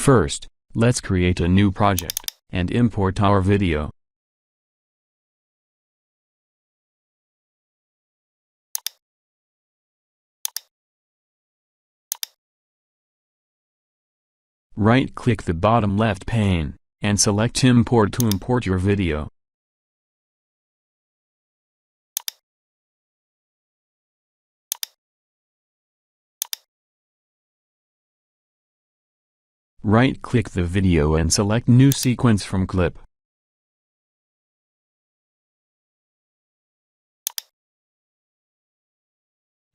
First, let's create a new project, and import our video. Right-click the bottom left pane, and select Import to import your video. Right-click the video and select New Sequence from Clip.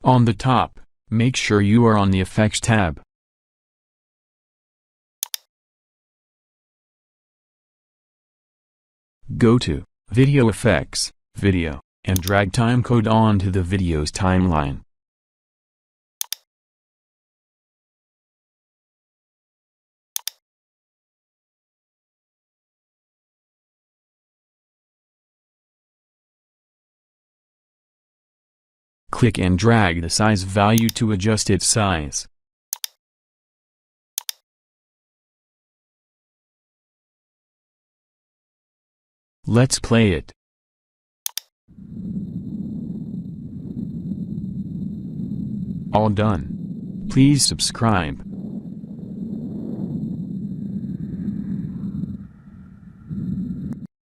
On the top, make sure you are on the Effects tab. Go to Video Effects, Video, and drag Timecode onto the video's timeline. Click and drag the size value to adjust its size. Let's play it. All done. Please subscribe.